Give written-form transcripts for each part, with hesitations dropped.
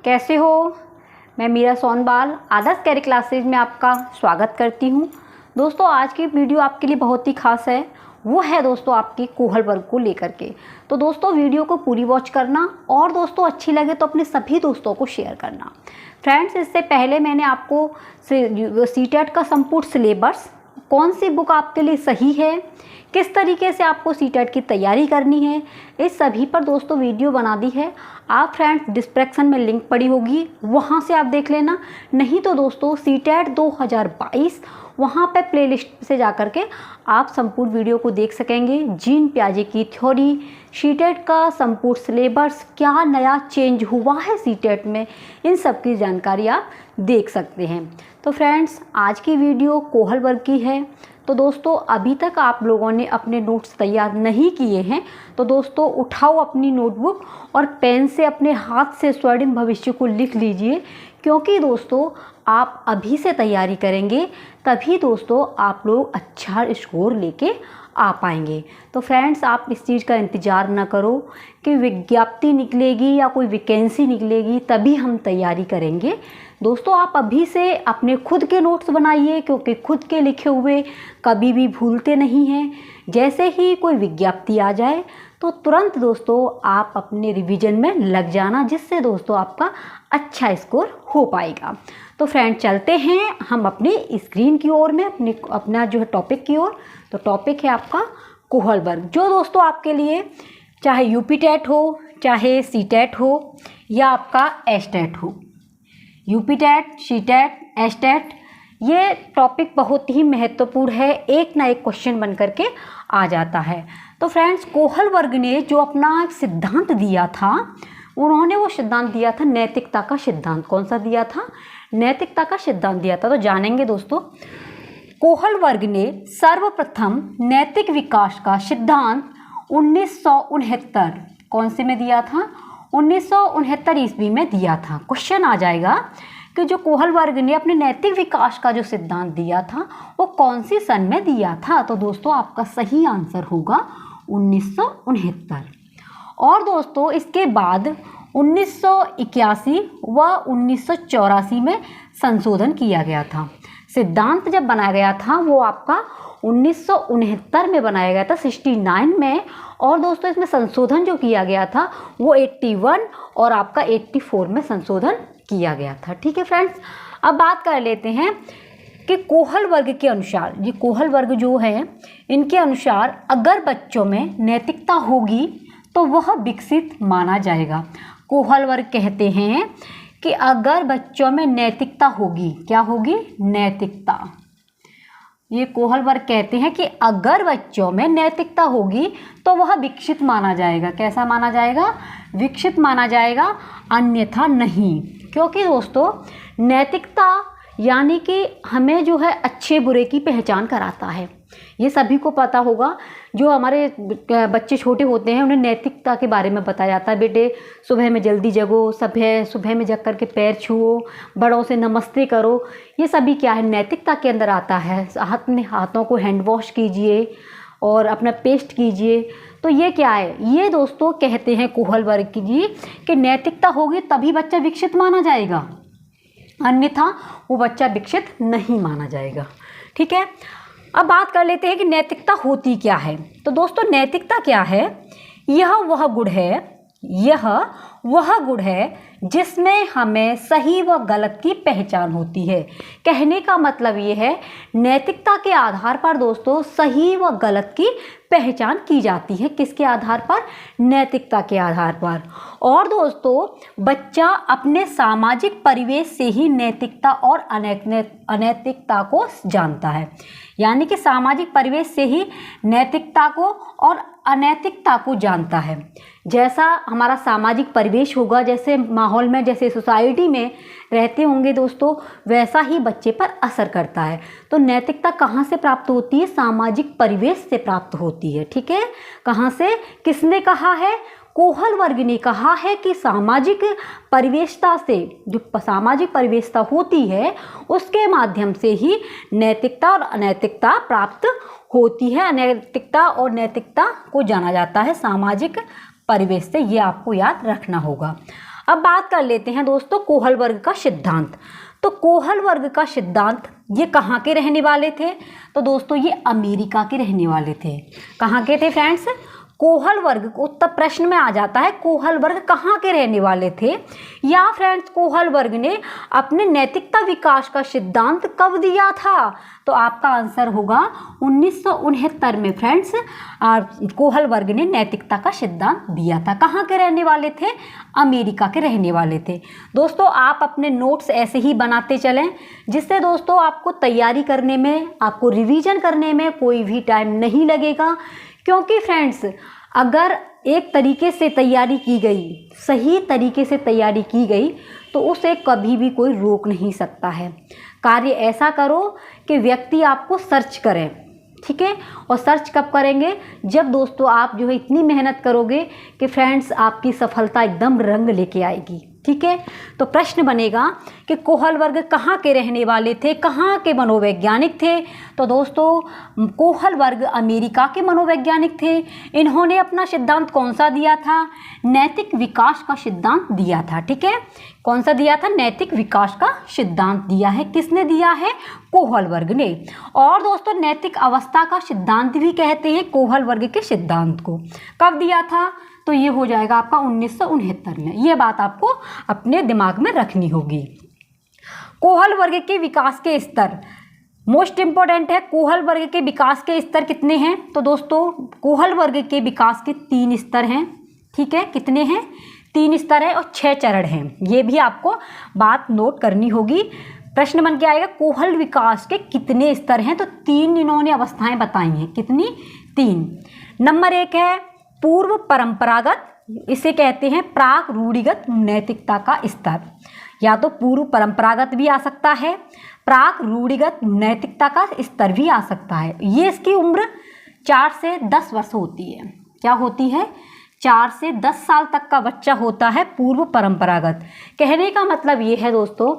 कैसे हो? मैं मीरा सोनबाल आदर्श कैरियर क्लासेज में आपका स्वागत करती हूँ। दोस्तों, आज की वीडियो आपके लिए बहुत ही खास है। वो है दोस्तों आपके कोहल वर्ग को लेकर के। तो दोस्तों वीडियो को पूरी वॉच करना और दोस्तों अच्छी लगे तो अपने सभी दोस्तों को शेयर करना। फ्रेंड्स, इससे पहले मैंने आपको सीटेट का संपूर्ण सिलेबस, कौन सी बुक आपके लिए सही है, किस तरीके से आपको सीटेट की तैयारी करनी है, इस सभी पर दोस्तों वीडियो बना दी है। आप फ्रेंड्स डिस्क्रिप्शन में लिंक पड़ी होगी, वहाँ से आप देख लेना। नहीं तो दोस्तों सीटेट 2022 वहाँ पे प्लेलिस्ट से जा कर के आप संपूर्ण वीडियो को देख सकेंगे। जीन पियाजे की थ्योरी, सीटेट का संपूर्ण सिलेबस, क्या नया चेंज हुआ है सीटेट में, इन सब की जानकारी आप देख सकते हैं। तो फ्रेंड्स, आज की वीडियो कोहल वर्ग की है। तो दोस्तों अभी तक आप लोगों ने अपने नोट्स तैयार नहीं किए हैं तो दोस्तों उठाओ अपनी नोटबुक और पेन से अपने हाथ से स्वर्णिम भविष्य को लिख लीजिए, क्योंकि दोस्तों आप अभी से तैयारी करेंगे तभी दोस्तों आप लोग अच्छा स्कोर लेके आ पाएंगे। तो फ्रेंड्स, आप इस चीज़ का इंतज़ार ना करो कि विज्ञप्ति निकलेगी या कोई वैकेंसी निकलेगी तभी हम तैयारी करेंगे। दोस्तों आप अभी से अपने खुद के नोट्स बनाइए, क्योंकि खुद के लिखे हुए कभी भी भूलते नहीं हैं। जैसे ही कोई विज्ञप्ति आ जाए तो तुरंत दोस्तों आप अपने रिवीजन में लग जाना, जिससे दोस्तों आपका अच्छा स्कोर हो पाएगा। तो फ्रेंड चलते हैं हम अपनी स्क्रीन की ओर में, अपना जो है टॉपिक की ओर। तो टॉपिक है आपका कोहल वर्ग, जो दोस्तों आपके लिए चाहे यूपी टेट हो, चाहे सी टेट हो या आपका एस टेट हो, UP TET, C TET, S TET, ये टॉपिक बहुत ही महत्वपूर्ण है। एक ना एक क्वेश्चन बन करके आ जाता है। तो फ्रेंड्स, कोहल वर्ग ने जो अपना सिद्धांत दिया था, उन्होंने वो सिद्धांत दिया था नैतिकता का सिद्धांत। कौन सा दिया था? नैतिकता का सिद्धांत दिया था। तो जानेंगे दोस्तों, कोहल वर्ग ने सर्वप्रथम नैतिक विकास का सिद्धांत 1969 कौन से में दिया था? 1969 ईस्वी में दिया था। क्वेश्चन आ जाएगा कि जो कोहल वर्ग ने अपने नैतिक विकास का जो सिद्धांत दिया था वो कौन सी सन में दिया था? तो दोस्तों आपका सही आंसर होगा 1969। और दोस्तों इसके बाद 1981 व 1984 में संशोधन किया गया था। सिद्धांत जब बनाया गया था वो आपका 1969 में बनाया गया था, 69 में। और दोस्तों इसमें संशोधन जो किया गया था वो 81 और आपका 84 में संशोधन किया गया था। ठीक है फ्रेंड्स, अब बात कर लेते हैं कि कोहल वर्ग के अनुसार, ये कोहल वर्ग जो है इनके अनुसार अगर बच्चों में नैतिकता होगी तो वह विकसित माना जाएगा। कोहल वर्ग कहते हैं कि अगर बच्चों में नैतिकता होगी, क्या होगी? नैतिकता। ये कोहल वर्ग कहते हैं कि अगर बच्चों में नैतिकता होगी तो वह विकसित माना जाएगा। कैसा माना जाएगा? विकसित माना जाएगा, अन्यथा नहीं। क्योंकि दोस्तों नैतिकता यानी कि हमें जो है अच्छे बुरे की पहचान कराता है। ये सभी को पता होगा, जो हमारे बच्चे छोटे होते हैं उन्हें नैतिकता के बारे में बताया जाता है। बेटे सुबह में जल्दी जगो, सुबह में जग करके पैर छुओ, बड़ों से नमस्ते करो। ये सभी क्या है? नैतिकता के अंदर आता है। अपने हाथों को हैंड वॉश कीजिए और अपना पेस्ट कीजिए। तो ये क्या है? ये दोस्तों कहते हैं कोहल वर्ग की जी कि नैतिकता होगी तभी बच्चा विकसित माना जाएगा, अन्यथा वो बच्चा विकसित नहीं माना जाएगा। ठीक है, अब बात कर लेते हैं कि नैतिकता होती क्या है। तो दोस्तों नैतिकता क्या है? यह वह गुण है जिसमें हमें सही व गलत की पहचान होती है। कहने का मतलब ये है, नैतिकता के आधार पर दोस्तों सही व गलत की पहचान की जाती है। किसके आधार पर? नैतिकता के आधार पर। और दोस्तों बच्चा अपने सामाजिक परिवेश से ही नैतिकता और अनैतिकता को जानता है। यानी कि सामाजिक परिवेश से ही नैतिकता को और अनैतिकता को जानता है। जैसा हमारा सामाजिक परिवेश होगा, जैसे माहौल में, जैसे सोसाइटी में रहते होंगे दोस्तों, वैसा ही बच्चे पर असर करता है। तो नैतिकता कहाँ से प्राप्त होती है? सामाजिक परिवेश से प्राप्त होती है। ठीक है, कहाँ से? किसने कहा है? कोहल वर्ग ने कहा है कि सामाजिक परिवेशता से, जो सामाजिक परिवेशता होती है उसके माध्यम से ही नैतिकता और अनैतिकता प्राप्त होती है। अनैतिकता और नैतिकता को जाना जाता है सामाजिक परिवेश से, ये आपको याद रखना होगा। अब बात कर लेते हैं दोस्तों कोहल वर्ग का सिद्धांत। तो कोहल वर्ग का सिद्धांत ये कहाँ के रहने वाले थे? तो दोस्तों ये अमेरिका के रहने वाले थे। कहाँ के थे फ्रेंड्स? कोहल वर्ग को उत्तर प्रश्न में आ जाता है कोहल वर्ग कहाँ के रहने वाले थे, या फ्रेंड्स कोहल वर्ग ने अपने नैतिकता विकास का सिद्धांत कब दिया था? तो आपका आंसर होगा 1969 में फ्रेंड्स कोहल वर्ग ने नैतिकता का सिद्धांत दिया था। कहाँ के रहने वाले थे? अमेरिका के रहने वाले थे। दोस्तों आप अपने नोट्स ऐसे ही बनाते चलें, जिससे दोस्तों आपको तैयारी करने में, आपको रिवीजन करने में कोई भी टाइम नहीं लगेगा। क्योंकि फ्रेंड्स अगर एक तरीके से तैयारी की गई, सही तरीके से तैयारी की गई, तो उसे कभी भी कोई रोक नहीं सकता है। कार्य ऐसा करो कि व्यक्ति आपको सर्च करे, ठीक है। और सर्च कब करेंगे? जब दोस्तों आप जो है इतनी मेहनत करोगे कि फ्रेंड्स आपकी सफलता एकदम रंग लेके आएगी, ठीक है। तो प्रश्न बनेगा कि कोहल वर्ग कहाँ के रहने वाले थे, कहाँ के मनोवैज्ञानिक थे? तो दोस्तों कोहल वर्ग अमेरिका के मनोवैज्ञानिक थे। इन्होंने अपना सिद्धांत कौन सा दिया था? नैतिक विकास का सिद्धांत दिया था, ठीक है। कौन सा दिया था? नैतिक विकास का सिद्धांत दिया है। किसने दिया है? कोहल वर्ग ने। और दोस्तों नैतिक अवस्था का सिद्धांत भी कहते हैं कोहल वर्ग के सिद्धांत को। कब दिया था? तो ये हो जाएगा आपका 1969 में। ये बात आपको अपने दिमाग में रखनी होगी। कोहल वर्ग के विकास के स्तर मोस्ट इंपॉर्टेंट है। कोहल वर्ग के विकास के स्तर कितने हैं? तो दोस्तों कोहल वर्ग के विकास के 3 स्तर हैं, ठीक है। कितने हैं? 3 स्तर है और 6 चरण हैं। ये भी आपको बात नोट करनी होगी। प्रश्न बन के आएगा कोहल विकास के कितने स्तर हैं? तो 3 इन्होंने अवस्थाएं बताई हैं। कितनी? 3। नंबर 1 है पूर्व परंपरागत, इसे कहते हैं प्राक रूढ़िगत नैतिकता का स्तर। या तो पूर्व परंपरागत भी आ सकता है, प्राक रूढ़िगत नैतिकता का स्तर भी आ सकता है। ये इसकी उम्र 4 से 10 वर्ष होती है। क्या होती है? 4 से 10 साल तक का बच्चा होता है पूर्व परंपरागत। कहने का मतलब ये है दोस्तों,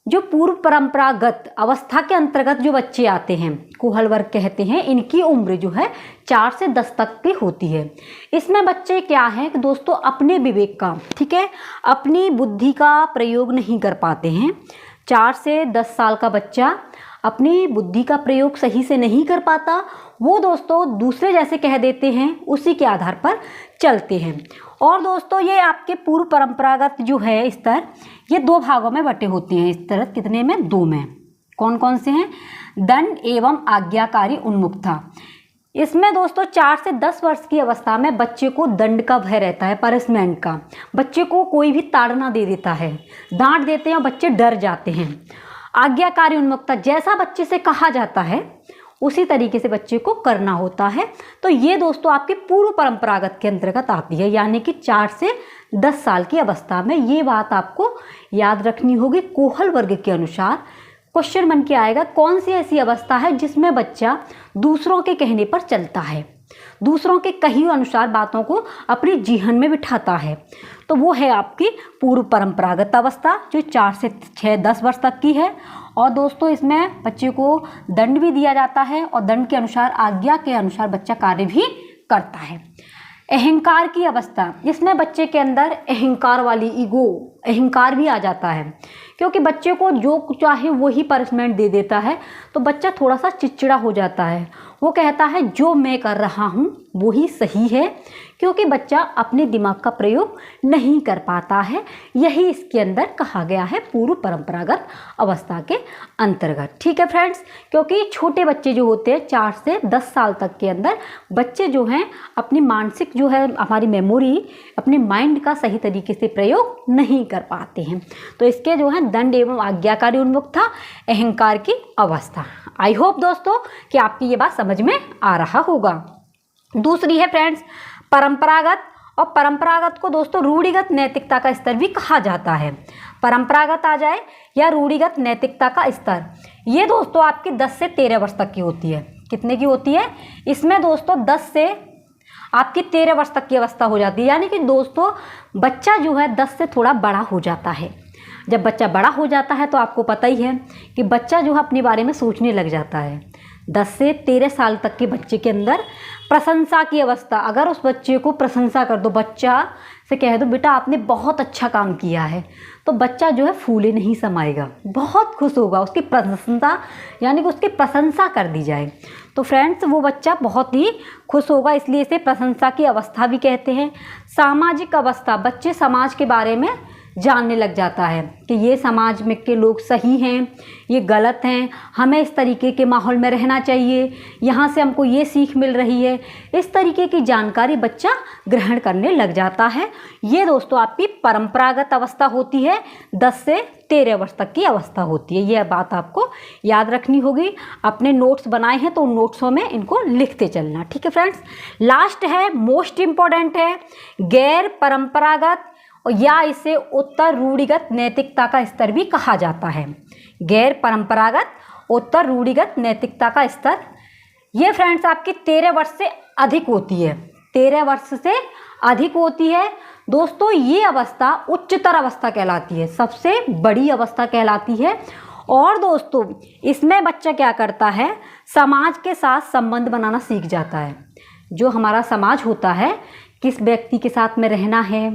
जो पूर्व परंपरागत अवस्था के अंतर्गत जो बच्चे आते हैं, कोहल वर्ग कहते हैं, इनकी उम्र जो है 4 से 10 तक की होती है। इसमें बच्चे क्या है कि दोस्तों अपने विवेक का, ठीक है, अपनी बुद्धि का प्रयोग नहीं कर पाते हैं। 4 से 10 साल का बच्चा अपनी बुद्धि का प्रयोग सही से नहीं कर पाता। वो दोस्तों दूसरे जैसे कह देते हैं, उसी के आधार पर चलते हैं। और दोस्तों ये आपके पूर्व परंपरागत जो है स्तर, ये 2 भागों में बटे होते हैं। स्तर कितने में? 2 में। कौन कौन से हैं? दंड एवं आज्ञाकारी उन्मुखता। इसमें दोस्तों 4 से 10 वर्ष की अवस्था में बच्चे को दंड का भय रहता है, पनिशमेंट का। बच्चे को कोई भी ताड़ना दे देता है, डांट देते हैं और बच्चे डर जाते हैं। आज्ञाकारी उन्मुखता, जैसा बच्चे से कहा जाता है उसी तरीके से बच्चे को करना होता है। तो ये दोस्तों आपके पूर्व परंपरागत के अंतर्गत आती है, यानी कि 4 से 10 साल की अवस्था में। ये बात आपको याद रखनी होगी। कोहल वर्ग के अनुसार क्वेश्चन बन के आएगा कौन सी ऐसी अवस्था है जिसमें बच्चा दूसरों के कहने पर चलता है, दूसरों के कही अनुसार बातों को अपने जीवन में बिठाता है। तो वो है आपकी पूर्व परंपरागत अवस्था, जो 4 से 6-10 वर्ष तक की है। और दोस्तों इसमें बच्चे को दंड भी दिया जाता है और दंड के अनुसार, आज्ञा के अनुसार बच्चा कार्य भी करता है। अहंकार की अवस्था, इसमें बच्चे के अंदर अहंकार वाली ईगो, अहंकार भी आ जाता है। क्योंकि बच्चे को जो चाहे वही पनिशमेंट दे देता है, तो बच्चा थोड़ा सा चिड़चिड़ा हो जाता है। वो कहता है जो मैं कर रहा हूँ वही सही है, क्योंकि बच्चा अपने दिमाग का प्रयोग नहीं कर पाता है। यही इसके अंदर कहा गया है पूर्व परंपरागत अवस्था के अंतर्गत। ठीक है फ्रेंड्स, क्योंकि छोटे बच्चे जो होते हैं 4 से 10 साल तक के अंदर बच्चे जो हैं अपनी मानसिक जो है हमारी मेमोरी, अपने माइंड का सही तरीके से प्रयोग नहीं कर पाते हैं। तो इसके जो है दंड एवं आज्ञाकारी उन्मुखता, अहंकार की अवस्था। आई होप दोस्तों कि आपकी ये बात समझ में आ रहा होगा। दूसरी है फ्रेंड्स परंपरागत, और परंपरागत को दोस्तों रूढ़िगत नैतिकता का स्तर भी कहा जाता है। परंपरागत आ जाए या रूढ़िगत नैतिकता का स्तर, ये दोस्तों आपकी 10 से 13 वर्ष तक की होती है। कितने की होती है? इसमें दोस्तों 10 से आपकी 13 वर्ष तक की अवस्था हो जाती है। यानी कि दोस्तों बच्चा जो है 10 से थोड़ा बड़ा हो जाता है। जब बच्चा बड़ा हो जाता है तो आपको पता ही है कि बच्चा जो है अपने बारे में सोचने लग जाता है। 10 से 13 साल तक के बच्चे के अंदर प्रशंसा की अवस्था, अगर उस बच्चे को प्रशंसा कर दो, बच्चा से कह दो बेटा आपने बहुत अच्छा काम किया है, तो बच्चा जो है फूले नहीं समाएगा, बहुत खुश होगा, उसकी प्रशंसा यानी कि उसकी प्रशंसा कर दी जाए तो फ्रेंड्स वो बच्चा बहुत ही खुश होगा, इसलिए इसे प्रशंसा की अवस्था भी कहते हैं। सामाजिक अवस्था, बच्चे समाज के बारे में जानने लग जाता है कि ये समाज में के लोग सही हैं, ये गलत हैं, हमें इस तरीके के माहौल में रहना चाहिए, यहाँ से हमको ये सीख मिल रही है, इस तरीके की जानकारी बच्चा ग्रहण करने लग जाता है। ये दोस्तों आपकी परंपरागत अवस्था होती है, 10 से 13 वर्ष तक की अवस्था होती है। यह बात आपको याद रखनी होगी। अपने नोट्स बनाए हैं तो उन नोट्सों में इनको लिखते चलना, ठीक है फ्रेंड्स। लास्ट है, मोस्ट इम्पॉर्टेंट है, गैर परंपरागत या इसे उत्तर रूढ़िगत नैतिकता का स्तर भी कहा जाता है। गैर परंपरागत उत्तर रूढ़िगत नैतिकता का स्तर, ये फ्रेंड्स आपकी 13 वर्ष से अधिक होती है, 13 वर्ष से अधिक होती है दोस्तों। ये अवस्था उच्चतर अवस्था कहलाती है, सबसे बड़ी अवस्था कहलाती है। और दोस्तों इसमें बच्चा क्या करता है, समाज के साथ संबंध बनाना सीख जाता है। जो हमारा समाज होता है, किस व्यक्ति के साथ में रहना है,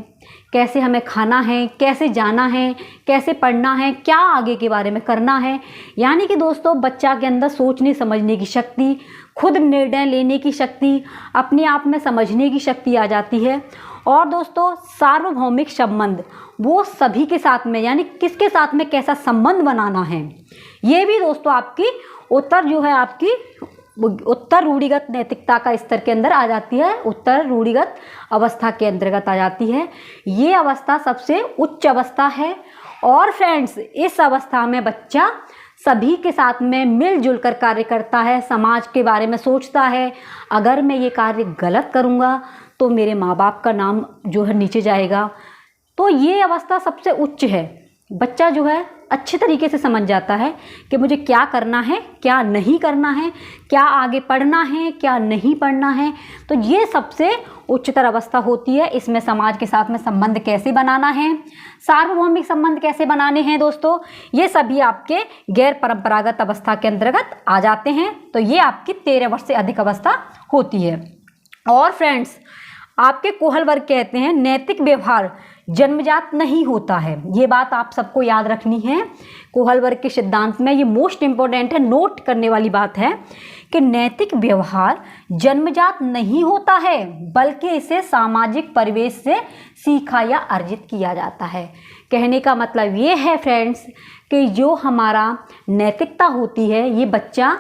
कैसे हमें खाना है, कैसे जाना है, कैसे पढ़ना है, क्या आगे के बारे में करना है, यानी कि दोस्तों बच्चा के अंदर सोचने समझने की शक्ति, खुद निर्णय लेने की शक्ति, अपने आप में समझने की शक्ति आ जाती है। और दोस्तों सार्वभौमिक संबंध, वो सभी के साथ में यानी किसके साथ में कैसा संबंध बनाना है, ये भी दोस्तों आपकी उत्तर जो है आपकी उत्तर रूढ़िगत नैतिकता का स्तर के अंदर आ जाती है, उत्तर रूढ़िगत अवस्था के अंतर्गत आ जाती है। ये अवस्था सबसे उच्च अवस्था है। और फ्रेंड्स इस अवस्था में बच्चा सभी के साथ में मिलजुल कर कार्य करता है, समाज के बारे में सोचता है, अगर मैं ये कार्य गलत करूँगा तो मेरे माँ बाप का नाम जो है नीचे जाएगा। तो ये अवस्था सबसे उच्च है। बच्चा जो है अच्छे तरीके से समझ जाता है कि मुझे क्या करना है, क्या नहीं करना है, क्या आगे पढ़ना है, क्या नहीं पढ़ना है। तो ये सबसे उच्चतर अवस्था होती है। इसमें समाज के साथ में संबंध कैसे बनाना है, सार्वभौमिक संबंध कैसे बनाने हैं दोस्तों, ये सभी आपके गैर परंपरागत अवस्था के अंतर्गत आ जाते हैं। तो ये आपकी 13 वर्ष से अधिक अवस्था होती है। और फ्रेंड्स आपके कोहल वर्ग कहते हैं नैतिक व्यवहार जन्मजात नहीं होता है। ये बात आप सबको याद रखनी है। कोहल वर्ग के सिद्धांत में ये मोस्ट इम्पोर्टेंट है, नोट करने वाली बात है कि नैतिक व्यवहार जन्मजात नहीं होता है, बल्कि इसे सामाजिक परिवेश से सीखा या अर्जित किया जाता है। कहने का मतलब ये है फ्रेंड्स कि जो हमारा नैतिकता होती है ये बच्चा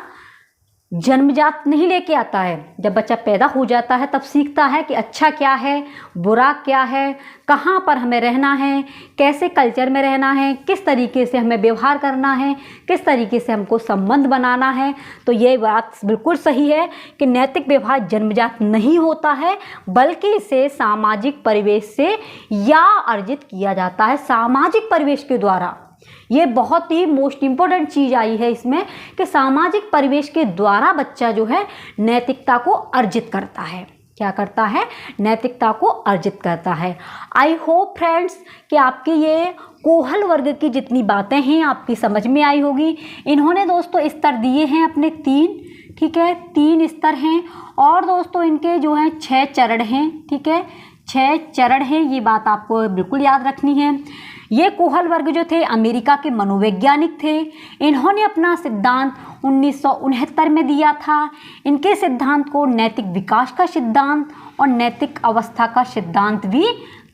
जन्मजात नहीं लेके आता है। जब बच्चा पैदा हो जाता है तब सीखता है कि अच्छा क्या है, बुरा क्या है, कहाँ पर हमें रहना है, कैसे कल्चर में रहना है, किस तरीके से हमें व्यवहार करना है, किस तरीके से हमको संबंध बनाना है। तो ये बात बिल्कुल सही है कि नैतिक व्यवहार जन्मजात नहीं होता है, बल्कि इसे सामाजिक परिवेश से या अर्जित किया जाता है, सामाजिक परिवेश के द्वारा। ये बहुत ही मोस्ट इम्पोर्टेंट चीज़ आई है इसमें कि सामाजिक परिवेश के द्वारा बच्चा जो है नैतिकता को अर्जित करता है। क्या करता है, नैतिकता को अर्जित करता है। आई होप फ्रेंड्स कि आपकी ये कोहल वर्ग की जितनी बातें हैं आपकी समझ में आई होगी। इन्होंने दोस्तों स्तर दिए हैं अपने 3, ठीक है, 3 स्तर हैं। और दोस्तों इनके जो हैं 6 चरण हैं, ठीक है, 6 चरण हैं। ये बात आपको बिल्कुल याद रखनी है। ये कोहल वर्ग जो थे अमेरिका के मनोवैज्ञानिक थे। इन्होंने अपना सिद्धांत 1969 में दिया था। इनके सिद्धांत को नैतिक विकास का सिद्धांत और नैतिक अवस्था का सिद्धांत भी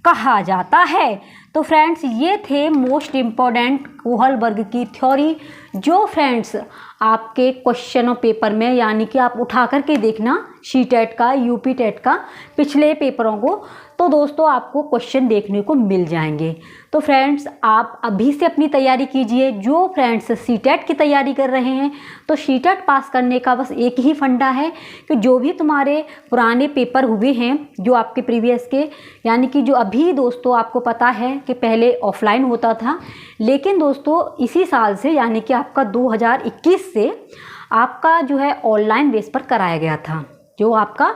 कहा जाता है। तो फ्रेंड्स ये थे मोस्ट इम्पॉर्टेंट कोहल वर्ग की थ्योरी, जो फ्रेंड्स आपके क्वेश्चनों पेपर में यानी कि आप उठा करके देखना सी-टेट का, यूपी-टेट का पिछले पेपरों को, तो दोस्तों आपको क्वेश्चन देखने को मिल जाएंगे। तो फ्रेंड्स आप अभी से अपनी तैयारी कीजिए। जो फ्रेंड्स सी-टेट की तैयारी कर रहे हैं तो सी-टेट पास करने का बस एक ही फंडा है कि जो भी तुम्हारे पुराने पेपर हुए हैं जो आपके प्रीवियस के, यानी कि जो अभी दोस्तों आपको पता है कि पहले ऑफलाइन होता था, लेकिन दोस्तों इसी साल से यानी कि आपका 2021 से आपका जो है ऑनलाइन बेस पर कराया गया था। जो आपका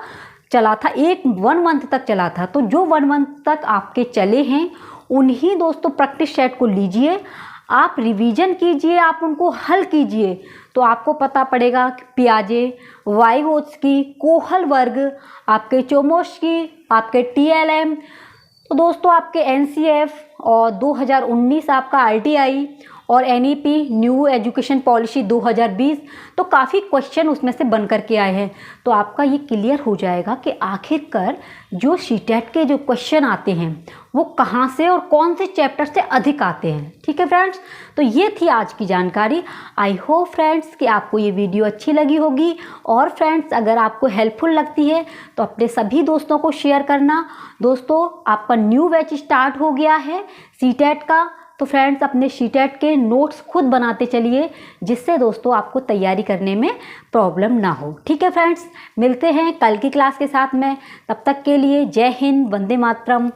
चला था 1 मंथ तक चला था। तो जो 1 मंथ तक आपके चले हैं उन्हीं दोस्तों प्रैक्टिस सेट को लीजिए, आप रिवीजन कीजिए, आप उनको हल कीजिए, तो आपको पता पड़ेगा कि पियाजे, वाइगोत्स्की, कोहल वर्ग, आपके चोमोस्की, आपके TLM, तो दोस्तों आपके एनसीएफ और 2019 आपका आरटीआई और एनईपी न्यू एजुकेशन पॉलिसी 2020, तो काफ़ी क्वेश्चन उसमें से बन करके आए हैं। तो आपका ये क्लियर हो जाएगा कि आखिरकार जो सीटेट के जो क्वेश्चन आते हैं वो कहाँ से और कौन से चैप्टर से अधिक आते हैं। ठीक है फ्रेंड्स, तो ये थी आज की जानकारी। आई होप फ्रेंड्स कि आपको ये वीडियो अच्छी लगी होगी, और फ्रेंड्स अगर आपको हेल्पफुल लगती है तो अपने सभी दोस्तों को शेयर करना। दोस्तों आपका न्यू बैच स्टार्ट हो गया है सीटेट का, तो फ्रेंड्स अपने सीटेट के नोट्स खुद बनाते चलिए, जिससे दोस्तों आपको तैयारी करने में प्रॉब्लम ना हो। ठीक है फ्रेंड्स, मिलते हैं कल की क्लास के साथ में। तब तक के लिए जय हिंद, वंदे मातरम।